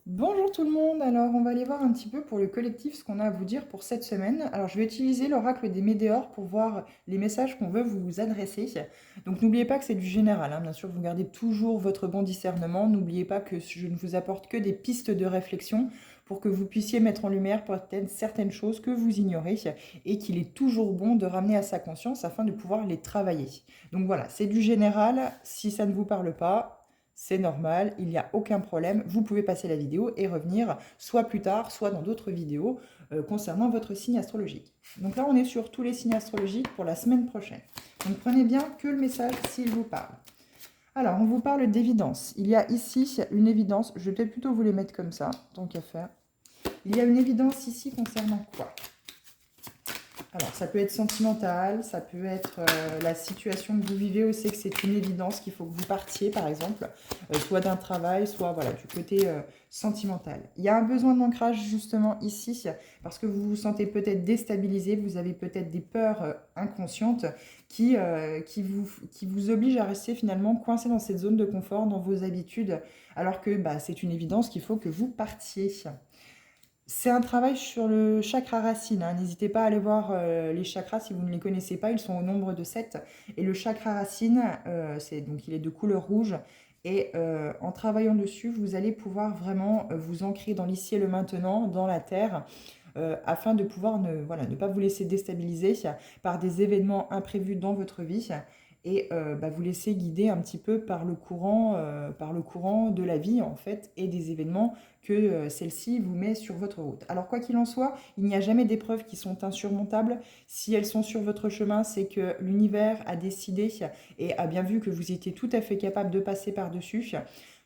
Bonjour tout le monde, alors on va aller voir un petit peu pour le collectif ce qu'on a à vous dire pour cette semaine. Alors je vais utiliser l'oracle des Médéors pour voir les messages qu'on veut vous adresser. Donc n'oubliez pas que c'est du général, hein. Bien sûr vous gardez toujours votre bon discernement. N'oubliez pas que je ne vous apporte que des pistes de réflexion pour que vous puissiez mettre en lumière peut-être certaines choses que vous ignorez et qu'il est toujours bon de ramener à sa conscience afin de pouvoir les travailler. Donc voilà, c'est du général, si ça ne vous parle pas, c'est normal, il n'y a aucun problème. Vous pouvez passer la vidéo et revenir soit plus tard, soit dans d'autres vidéos concernant votre signe astrologique. Donc là, on est sur tous les signes astrologiques pour la semaine prochaine. Donc prenez bien que le message s'il vous parle. Alors, on vous parle d'évidence. Il y a ici une évidence. Je vais peut-être plutôt vous les mettre comme ça, tant qu'à faire. Il y a une évidence ici concernant quoi? Alors, ça peut être sentimental, ça peut être la situation que vous vivez aussi, que c'est une évidence qu'il faut que vous partiez, par exemple, soit d'un travail, soit voilà, du côté sentimental. Il y a un besoin d'ancrage justement ici, parce que vous vous sentez peut-être déstabilisé, vous avez peut-être des peurs inconscientes qui vous obligent à rester finalement coincé dans cette zone de confort, dans vos habitudes, alors que bah, c'est une évidence qu'il faut que vous partiez. C'est un travail sur le chakra racine, hein. N'hésitez pas à aller voir les chakras si vous ne les connaissez pas. Ils sont au nombre de 7. Et le chakra racine, donc il est de couleur rouge. Et en travaillant dessus, vous allez pouvoir vraiment vous ancrer dans l'ici et le maintenant, dans la terre, afin de pouvoir voilà, ne pas vous laisser déstabiliser par des événements imprévus dans votre vie et bah, vous laisser guider un petit peu par le courant de la vie en fait et des événements que celle-ci vous met sur votre route. Alors quoi qu'il en soit, il n'y a jamais d'épreuves qui sont insurmontables. Si elles sont sur votre chemin, c'est que l'univers a décidé et a bien vu que vous étiez tout à fait capable de passer par-dessus.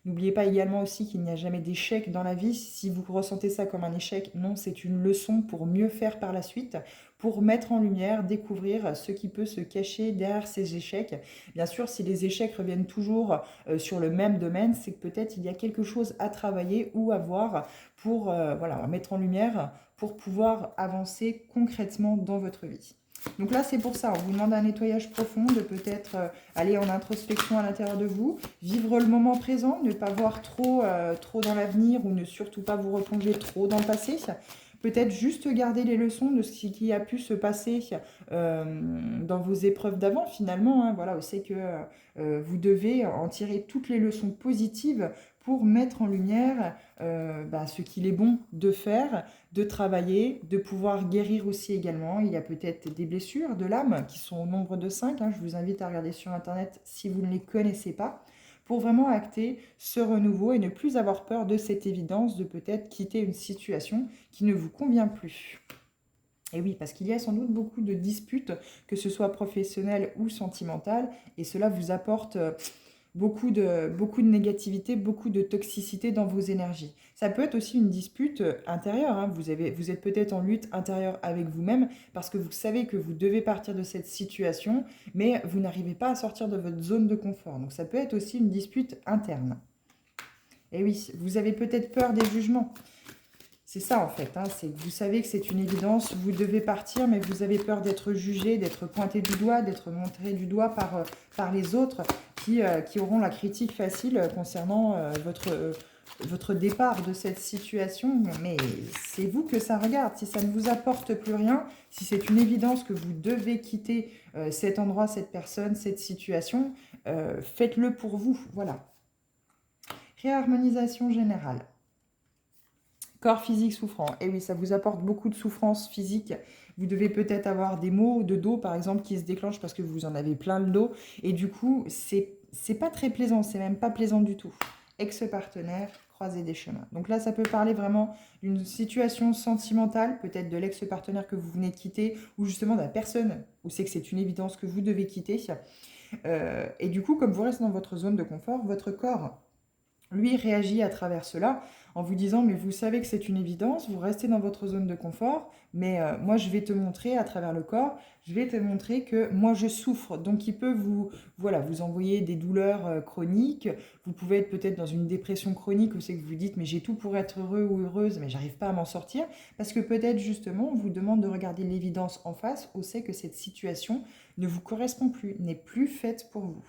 N'oubliez pas également aussi qu'il n'y a jamais d'échec dans la vie. Si vous ressentez ça comme un échec, non, c'est une leçon pour mieux faire par la suite, pour mettre en lumière, découvrir ce qui peut se cacher derrière ces échecs. Bien sûr, si les échecs reviennent toujours sur le même domaine, c'est que peut-être il y a quelque chose à travailler ou à voir pour voilà, mettre en lumière, pour pouvoir avancer concrètement dans votre vie. Donc là, c'est pour ça, on vous demande un nettoyage profond, de peut-être aller en introspection à l'intérieur de vous, vivre le moment présent, ne pas voir trop dans l'avenir ou ne surtout pas vous replonger trop dans le passé. Peut-être juste garder les leçons de ce qui a pu se passer dans vos épreuves d'avant finalement, hein. Voilà, c'est que vous devez en tirer toutes les leçons positives pour mettre en lumière bah, ce qu'il est bon de faire, de travailler, de pouvoir guérir aussi également. Il y a peut-être des blessures de l'âme qui sont au nombre de 5, hein. Je vous invite à regarder sur Internet si vous ne les connaissez pas, pour vraiment acter ce renouveau et ne plus avoir peur de cette évidence de peut-être quitter une situation qui ne vous convient plus. Et oui, parce qu'il y a sans doute beaucoup de disputes, que ce soit professionnelles ou sentimentales, et cela vous apporte beaucoup de négativité, beaucoup de toxicité dans vos énergies. Ça peut être aussi une dispute intérieure, hein. Vous êtes peut-être en lutte intérieure avec vous-même parce que vous savez que vous devez partir de cette situation, mais vous n'arrivez pas à sortir de votre zone de confort. Donc ça peut être aussi une dispute interne. Et oui, vous avez peut-être peur des jugements. C'est ça en fait, hein, c'est que vous savez que c'est une évidence, vous devez partir, mais vous avez peur d'être jugé, d'être pointé du doigt, d'être montré du doigt par les autres qui auront la critique facile concernant votre départ de cette situation. Mais c'est vous que ça regarde. Si ça ne vous apporte plus rien, si c'est une évidence que vous devez quitter cet endroit, cette personne, cette situation, faites-le pour vous. Voilà. Réharmonisation générale. Corps physique souffrant. Et oui, ça vous apporte beaucoup de souffrance physique. Vous devez peut-être avoir des maux de dos, par exemple, qui se déclenchent parce que vous en avez plein le dos. Et du coup, c'est pas très plaisant, c'est même pas plaisant du tout. Ex-partenaire, croiser des chemins. Donc là, ça peut parler vraiment d'une situation sentimentale, peut-être de l'ex-partenaire que vous venez de quitter, ou justement de la personne où c'est que c'est une évidence que vous devez quitter. Et du coup, comme vous restez dans votre zone de confort, votre corps lui réagit à travers cela en vous disant mais vous savez que c'est une évidence, vous restez dans votre zone de confort, mais moi je vais te montrer à travers le corps, je vais te montrer que moi je souffre. Donc il peut voilà, vous envoyer des douleurs chroniques, vous pouvez être peut-être dans une dépression chronique où c'est que vous dites mais j'ai tout pour être heureux ou heureuse mais j'arrive pas à m'en sortir, parce que peut-être justement on vous demande de regarder l'évidence en face où c'est que cette situation ne vous correspond plus, n'est plus faite pour vous.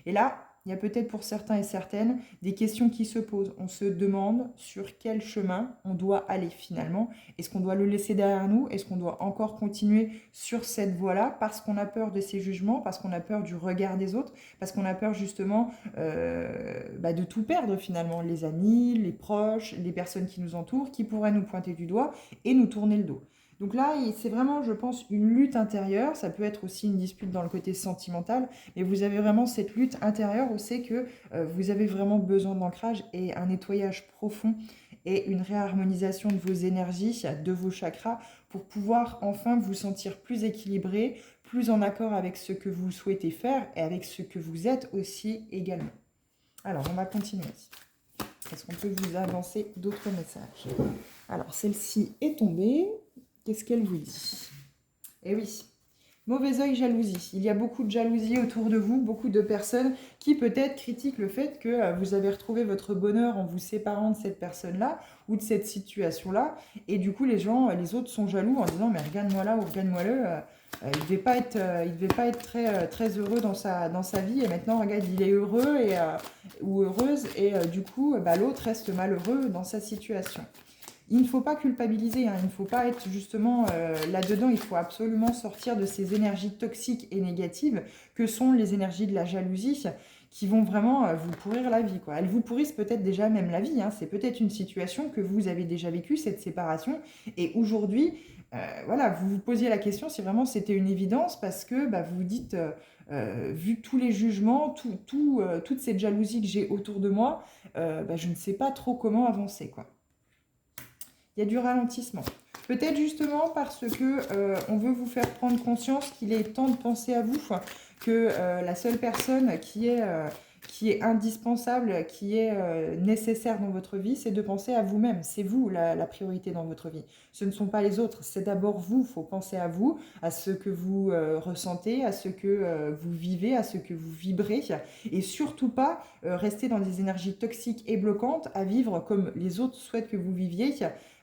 Et là, il il y a peut-être pour certains et certaines des questions qui se posent. On se demande sur quel chemin on doit aller finalement. Est-ce qu'on doit le laisser derrière nous? Est-ce qu'on doit encore continuer sur cette voie-là parce qu'on a peur de ces jugements, parce qu'on a peur du regard des autres, parce qu'on a peur justement de tout perdre finalement, les amis, les proches, les personnes qui nous entourent, qui pourraient nous pointer du doigt et nous tourner le dos. Donc là, c'est vraiment, je pense, une lutte intérieure. Ça peut être aussi une dispute dans le côté sentimental, mais vous avez vraiment cette lutte intérieure où c'est que vous avez vraiment besoin d'ancrage et un nettoyage profond et une réharmonisation de vos énergies, de vos chakras, pour pouvoir enfin vous sentir plus équilibré, plus en accord avec ce que vous souhaitez faire et avec ce que vous êtes aussi également. Alors, on va continuer. Est-ce qu'on peut vous avancer d'autres messages? Alors, celle-ci est tombée. Qu'est-ce qu'elle vous dit? Eh oui, mauvais œil, jalousie. Il y a beaucoup de jalousie autour de vous, beaucoup de personnes qui peut-être critiquent le fait que vous avez retrouvé votre bonheur en vous séparant de cette personne-là ou de cette situation-là. Et du coup, les autres sont jaloux en disant mais regarde-moi là ou regarde-moi là. Il devait pas être très, très heureux dans sa vie et maintenant regarde, il est heureux ou heureuse et du coup, l'autre reste malheureux dans sa situation. Il ne faut pas culpabiliser, hein, il ne faut pas être justement là-dedans, il faut absolument sortir de ces énergies toxiques et négatives que sont les énergies de la jalousie qui vont vraiment vous pourrir la vie, quoi. Elles vous pourrissent peut-être déjà même la vie, hein. C'est peut-être une situation que vous avez déjà vécue, cette séparation, et aujourd'hui, voilà, vous vous posiez la question si vraiment c'était une évidence parce que vous vous dites, vu tous les jugements, toute cette jalousie que j'ai autour de moi, je ne sais pas trop comment avancer, quoi. Il y a du ralentissement. Peut-être justement parce que on veut vous faire prendre conscience qu'il est temps de penser à vous, que la seule personne qui est indispensable, qui est nécessaire dans votre vie, c'est de penser à vous-même. C'est vous la priorité dans votre vie. Ce ne sont pas les autres, c'est d'abord vous. Il faut penser à vous, à ce que vous ressentez, à ce que vous vivez, à ce que vous vibrez. Et surtout pas rester dans des énergies toxiques et bloquantes à vivre comme les autres souhaitent que vous viviez.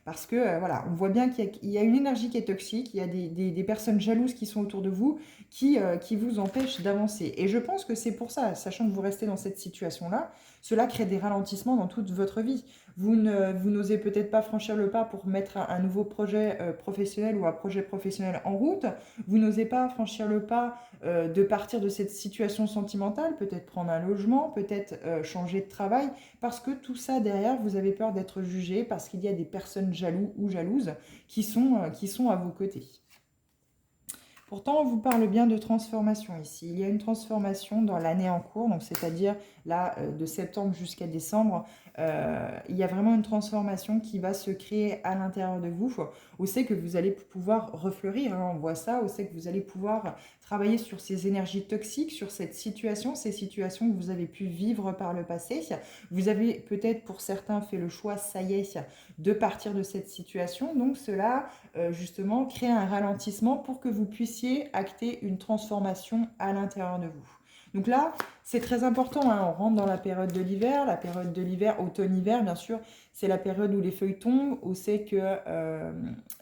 Parce que voilà, on voit bien qu'il y a une énergie qui est toxique, il y a des personnes jalouses qui sont autour de vous, qui vous empêchent d'avancer. Et je pense que c'est pour ça, sachant que vous restez dans cette situation-là, cela crée des ralentissements dans toute votre vie. Vous n'osez peut-être pas franchir le pas pour mettre un nouveau projet professionnel ou un projet professionnel en route. Vous n'osez pas franchir le pas de partir de cette situation sentimentale, peut-être prendre un logement, peut-être changer de travail, parce que tout ça derrière, vous avez peur d'être jugé, parce qu'il y a des personnes jaloux ou jalouses qui sont à vos côtés. Pourtant, on vous parle bien de transformation ici. Il y a une transformation dans l'année en cours, donc c'est-à-dire là, de septembre jusqu'à décembre, il y a vraiment une transformation qui va se créer à l'intérieur de vous, où c'est que vous allez pouvoir refleurir, hein, on voit ça, où c'est que vous allez pouvoir travailler sur ces énergies toxiques, sur cette situation, ces situations que vous avez pu vivre par le passé. Vous avez peut-être pour certains fait le choix, ça y est, de partir de cette situation, donc cela justement crée un ralentissement pour que vous puissiez acter une transformation à l'intérieur de vous. Donc là, c'est très important, hein, on rentre dans la période de l'hiver, automne-hiver, bien sûr, c'est la période où les feuilles tombent, où c'est que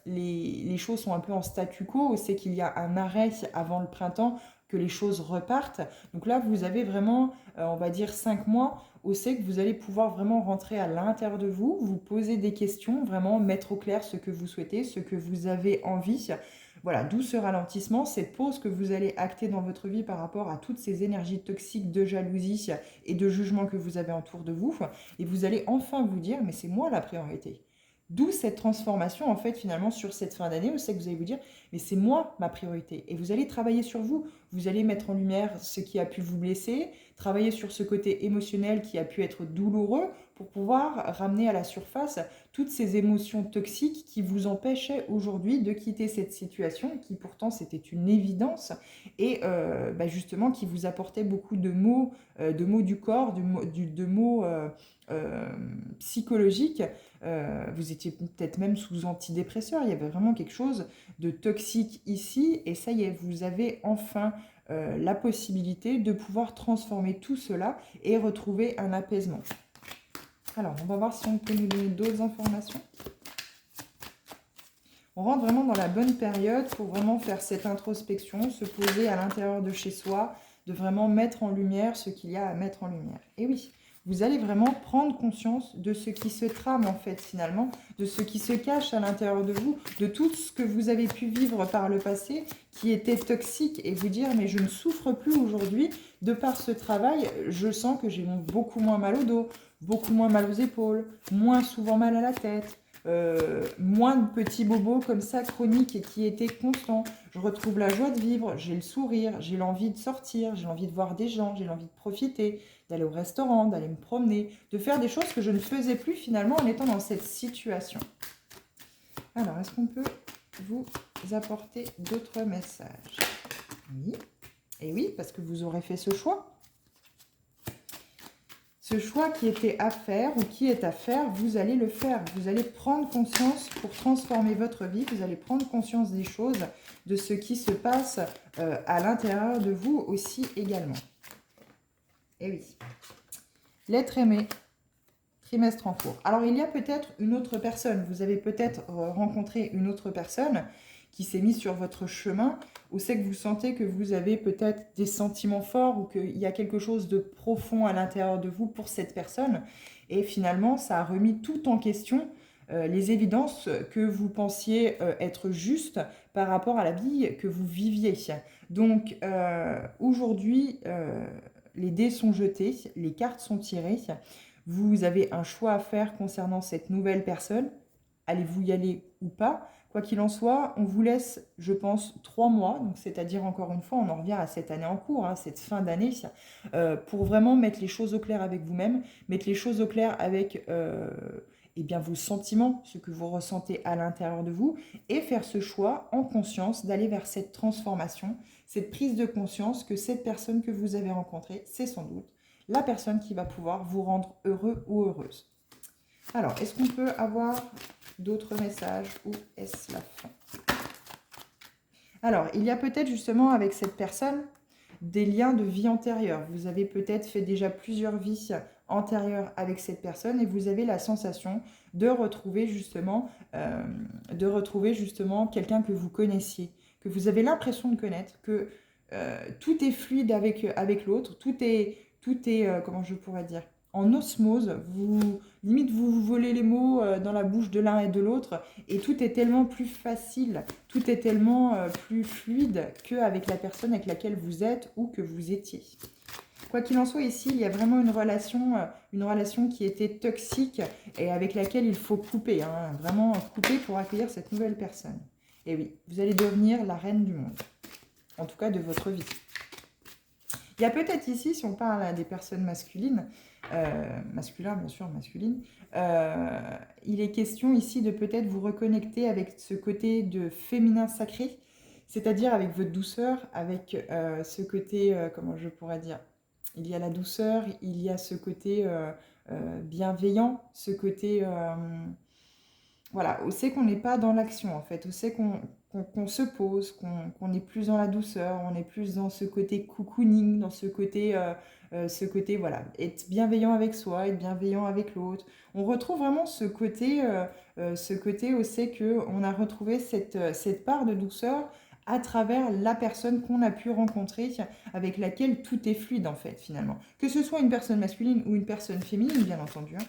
les choses sont un peu en statu quo, où c'est qu'il y a un arrêt avant le printemps, que les choses repartent. Donc là, vous avez vraiment, on va dire, 5 mois où c'est que vous allez pouvoir vraiment rentrer à l'intérieur de vous, vous poser des questions, vraiment mettre au clair ce que vous souhaitez, ce que vous avez envie. Voilà, d'où ce ralentissement, cette pause que vous allez acter dans votre vie par rapport à toutes ces énergies toxiques de jalousie et de jugement que vous avez autour de vous. Et vous allez enfin vous dire, mais c'est moi la priorité. D'où cette transformation, en fait, finalement, sur cette fin d'année, où c'est que vous allez vous dire, mais c'est moi ma priorité. Et vous allez travailler sur vous. Vous allez mettre en lumière ce qui a pu vous blesser, travailler sur ce côté émotionnel qui a pu être douloureux pour pouvoir ramener à la surface toutes ces émotions toxiques qui vous empêchaient aujourd'hui de quitter cette situation, qui pourtant c'était une évidence, et justement qui vous apportait beaucoup de mots du corps, de mots psychologiques. Vous étiez peut-être même sous antidépresseur, il y avait vraiment quelque chose de toxique ici, et ça y est, vous avez enfin la possibilité de pouvoir transformer tout cela et retrouver un apaisement. Alors, on va voir si on peut nous donner d'autres informations. On rentre vraiment dans la bonne période pour vraiment faire cette introspection, se poser à l'intérieur de chez soi, de vraiment mettre en lumière ce qu'il y a à mettre en lumière. Et oui, vous allez vraiment prendre conscience de ce qui se trame en fait finalement, de ce qui se cache à l'intérieur de vous, de tout ce que vous avez pu vivre par le passé qui était toxique et vous dire mais je ne souffre plus aujourd'hui, de par ce travail, je sens que j'ai beaucoup moins mal au dos, beaucoup moins mal aux épaules, moins souvent mal à la tête, moins de petits bobos comme ça chroniques et qui étaient constants. Je retrouve la joie de vivre, j'ai le sourire, j'ai l'envie de sortir, j'ai l'envie de voir des gens, j'ai l'envie de profiter, d'aller au restaurant, d'aller me promener, de faire des choses que je ne faisais plus finalement en étant dans cette situation. Alors, est-ce qu'on peut vous apporter d'autres messages? Oui. Et oui, parce que vous aurez fait ce choix. Ce choix qui était à faire ou qui est à faire, vous allez le faire. Vous allez prendre conscience pour transformer votre vie. Vous allez prendre conscience des choses, de ce qui se passe à l'intérieur de vous aussi également. Et oui. L'être aimé, trimestre en cours. Alors, il y a peut-être une autre personne. Vous avez peut-être rencontré une autre personne qui s'est mise sur votre chemin, ou c'est que vous sentez que vous avez peut-être des sentiments forts ou qu'il y a quelque chose de profond à l'intérieur de vous pour cette personne. Et finalement, ça a remis tout en question, les évidences que vous pensiez être justes par rapport à la vie que vous viviez. Donc, aujourd'hui, les dés sont jetés, les cartes sont tirées. Vous avez un choix à faire concernant cette nouvelle personne. Allez-vous y aller ou pas? Quoi qu'il en soit, on vous laisse, je pense, 3 mois, donc c'est-à-dire encore une fois, on en revient à cette année en cours, hein, cette fin d'année, pour vraiment mettre les choses au clair avec vous-même, mettre les choses au clair avec eh bien, vos sentiments, ce que vous ressentez à l'intérieur de vous, et faire ce choix en conscience d'aller vers cette transformation, cette prise de conscience que cette personne que vous avez rencontrée, c'est sans doute la personne qui va pouvoir vous rendre heureux ou heureuse. Alors, est-ce qu'on peut avoir d'autres messages ou est-ce la fin? Alors, il y a peut-être justement avec cette personne des liens de vie antérieure. Vous avez peut-être fait déjà plusieurs vies antérieures avec cette personne et vous avez la sensation de retrouver justement quelqu'un que vous connaissiez, que vous avez l'impression de connaître, que tout est fluide avec l'autre, tout est comment je pourrais dire, en osmose, limite vous volez les mots dans la bouche de l'un et de l'autre, et tout est tellement plus facile, tout est tellement plus fluide qu'avec la personne avec laquelle vous êtes ou que vous étiez. Quoi qu'il en soit, ici, il y a vraiment une relation qui était toxique et avec laquelle il faut couper, hein, vraiment couper pour accueillir cette nouvelle personne. Et oui, vous allez devenir la reine du monde, en tout cas de votre vie. Il y a peut-être ici, si on parle à des personnes masculines, masculin bien sûr, masculine, il est question ici de peut-être vous reconnecter avec ce côté de féminin sacré, c'est-à-dire avec votre douceur, avec ce côté, comment je pourrais dire, il y a la douceur, il y a ce côté bienveillant, ce côté... voilà, on sait qu'on n'est pas dans l'action en fait, on sait qu'on se pose, qu'on est plus dans la douceur, on est plus dans ce côté cocooning, dans ce côté voilà, être bienveillant avec soi, être bienveillant avec l'autre. On retrouve vraiment ce côté où c'est qu'on a retrouvé cette part de douceur à travers la personne qu'on a pu rencontrer, avec laquelle tout est fluide en fait finalement. Que ce soit une personne masculine ou une personne féminine bien entendu, hein.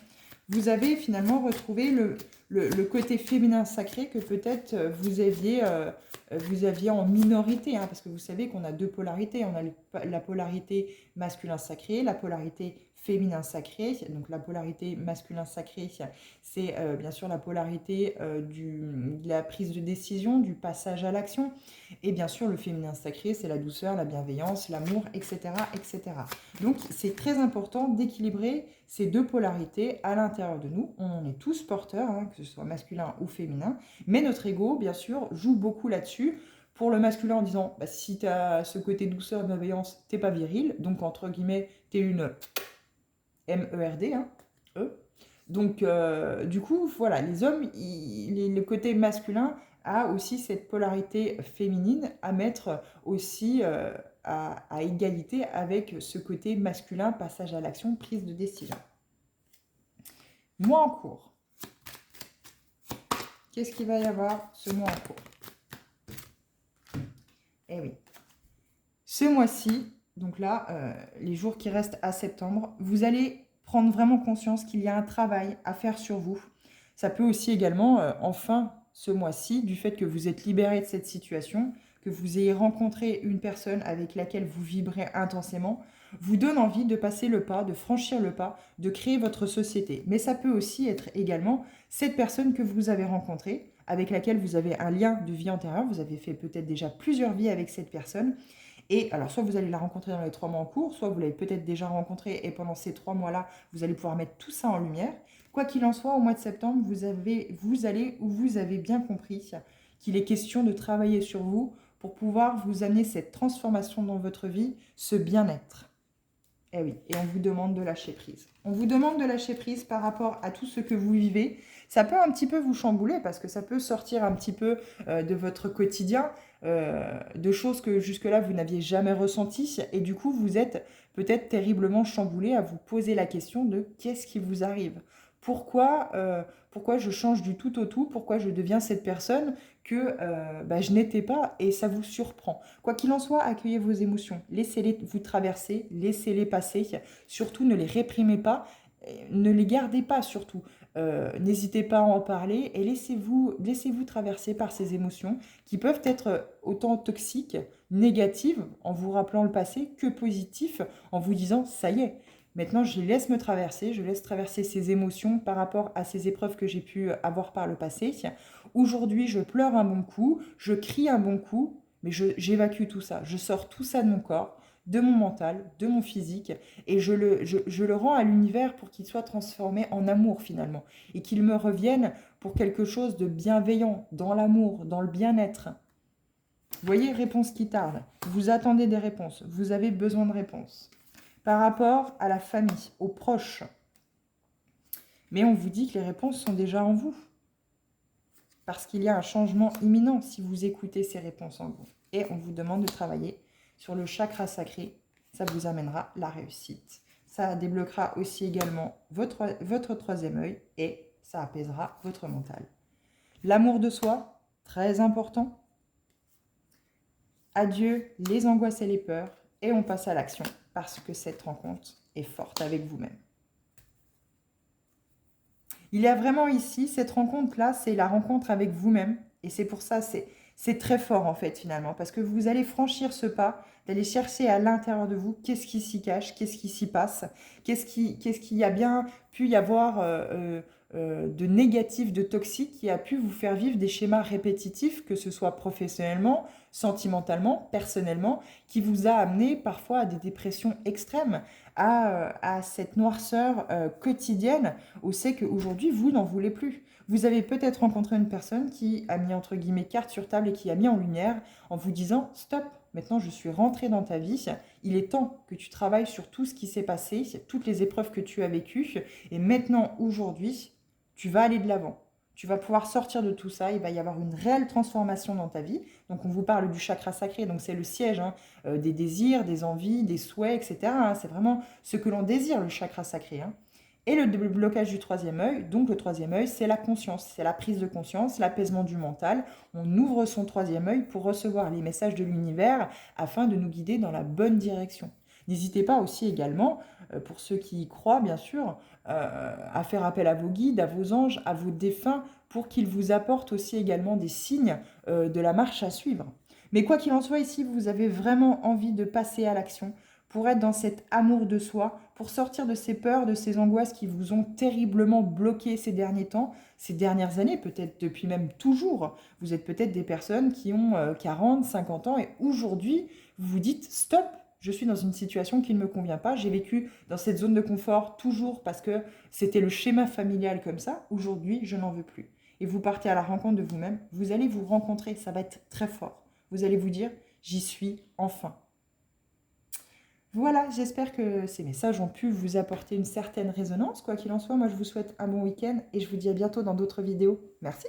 Vous avez finalement retrouvé le côté féminin sacré que peut-être vous aviez en minorité, hein, parce que vous savez qu'on a deux polarités. On a la polarité masculin sacré, la polarité féminin sacré. Donc la polarité masculin sacré, c'est bien sûr la polarité de la prise de décision, du passage à l'action. Et bien sûr, le féminin sacré, c'est la douceur, la bienveillance, l'amour, etc., etc. Donc, c'est très important d'équilibrer ces deux polarités à l'intérieur de nous. On en est tous porteurs, hein, que ce soit masculin ou féminin. Mais notre ego, bien sûr, joue beaucoup là-dessus. Pour le masculin, en disant, bah, si tu as ce côté douceur, bienveillance, t'es pas viril. Donc, entre guillemets, t'es une MERD, hein, E. Donc, du coup, voilà, les hommes, le côté masculin a aussi cette polarité féminine à mettre aussi à égalité avec ce côté masculin, passage à l'action, prise de décision. Mois en cours. Qu'est-ce qu'il va y avoir ce mois en cours? Eh oui. Ce mois-ci, Donc là, les jours qui restent à septembre, vous allez prendre vraiment conscience qu'il y a un travail à faire sur vous. Ça peut aussi également, enfin, ce mois-ci, du fait que vous êtes libéré de cette situation, que vous ayez rencontré une personne avec laquelle vous vibrez intensément, vous donne envie de passer le pas, de franchir le pas, de créer votre société. Mais ça peut aussi être également cette personne que vous avez rencontrée, avec laquelle vous avez un lien de vie antérieure, vous avez fait peut-être déjà plusieurs vies avec cette personne, et alors, soit vous allez la rencontrer dans les 3 mois en cours, soit vous l'avez peut-être déjà rencontrée et pendant ces 3 mois-là, vous allez pouvoir mettre tout ça en lumière. Quoi qu'il en soit, au mois de septembre, vous avez bien compris qu'il est question de travailler sur vous pour pouvoir vous amener cette transformation dans votre vie, ce bien-être. Eh oui, et on vous demande de lâcher prise. On vous demande de lâcher prise par rapport à tout ce que vous vivez. Ça peut un petit peu vous chambouler parce que ça peut sortir un petit peu de votre quotidien, de choses que jusque-là vous n'aviez jamais ressenties. Et du coup, vous êtes peut-être terriblement chamboulé à vous poser la question de qu'est-ce qui vous arrive? Pourquoi je change du tout au tout? Pourquoi je deviens cette personne que je n'étais pas et ça vous surprend? Quoi qu'il en soit, accueillez vos émotions, laissez-les vous traverser, laissez-les passer, surtout ne les réprimez pas, ne les gardez pas surtout. N'hésitez pas à en parler et laissez-vous traverser par ces émotions qui peuvent être autant toxiques, négatives, en vous rappelant le passé, que positives, en vous disant ça y est. Maintenant, je laisse me traverser, je laisse traverser ces émotions par rapport à ces épreuves que j'ai pu avoir par le passé. Aujourd'hui, je pleure un bon coup, je crie un bon coup, mais j'évacue tout ça. Je sors tout ça de mon corps, de mon mental, de mon physique, et je le rends à l'univers pour qu'il soit transformé en amour finalement, et qu'il me revienne pour quelque chose de bienveillant, dans l'amour, dans le bien-être. Vous voyez, réponse qui tarde. Vous attendez des réponses, vous avez besoin de réponses. Par rapport à la famille, aux proches. Mais on vous dit que les réponses sont déjà en vous. Parce qu'il y a un changement imminent si vous écoutez ces réponses en vous. Et on vous demande de travailler sur le chakra sacré. Ça vous amènera la réussite. Ça débloquera aussi également votre troisième œil et ça apaisera votre mental. L'amour de soi, très important. Adieu les angoisses et les peurs et on passe à l'action parce que cette rencontre est forte avec vous-même. Il y a vraiment ici, cette rencontre-là, c'est la rencontre avec vous-même. Et c'est pour ça, c'est très fort en fait finalement. Parce que vous allez franchir ce pas, d'aller chercher à l'intérieur de vous qu'est-ce qui s'y cache, qu'est-ce qui s'y passe, qu'est-ce qui a bien pu y avoir de négatif, de toxique, qui a pu vous faire vivre des schémas répétitifs, que ce soit professionnellement, sentimentalement, personnellement, qui vous a amené parfois à des dépressions extrêmes, à cette noirceur quotidienne où c'est qu'aujourd'hui, vous n'en voulez plus. Vous avez peut-être rencontré une personne qui a mis entre guillemets carte sur table et qui a mis en lumière en vous disant « Stop, maintenant je suis rentrée dans ta vie, il est temps que tu travailles sur tout ce qui s'est passé, toutes les épreuves que tu as vécues et maintenant, aujourd'hui, tu vas aller de l'avant. » Tu vas pouvoir sortir de tout ça, il va y avoir une réelle transformation dans ta vie. Donc on vous parle du chakra sacré, donc c'est le siège des désirs, des envies, des souhaits, etc. C'est vraiment ce que l'on désire, le chakra sacré. Et le blocage du troisième œil, donc le troisième œil, c'est la conscience, c'est la prise de conscience, l'apaisement du mental. On ouvre son troisième œil pour recevoir les messages de l'univers afin de nous guider dans la bonne direction. N'hésitez pas aussi également, pour ceux qui y croient bien sûr, à faire appel à vos guides, à vos anges, à vos défunts, pour qu'ils vous apportent aussi également des signes de la marche à suivre. Mais quoi qu'il en soit, ici, vous avez vraiment envie de passer à l'action pour être dans cet amour de soi, pour sortir de ces peurs, de ces angoisses qui vous ont terriblement bloqué ces derniers temps, ces dernières années, peut-être depuis même toujours. Vous êtes peut-être des personnes qui ont 40, 50 ans et aujourd'hui, vous vous dites « Stop !» Je suis dans une situation qui ne me convient pas. J'ai vécu dans cette zone de confort toujours parce que c'était le schéma familial comme ça. Aujourd'hui, je n'en veux plus. Et vous partez à la rencontre de vous-même. Vous allez vous rencontrer. Ça va être très fort. Vous allez vous dire, j'y suis enfin. Voilà, j'espère que ces messages ont pu vous apporter une certaine résonance. Quoi qu'il en soit, moi je vous souhaite un bon week-end et je vous dis à bientôt dans d'autres vidéos. Merci.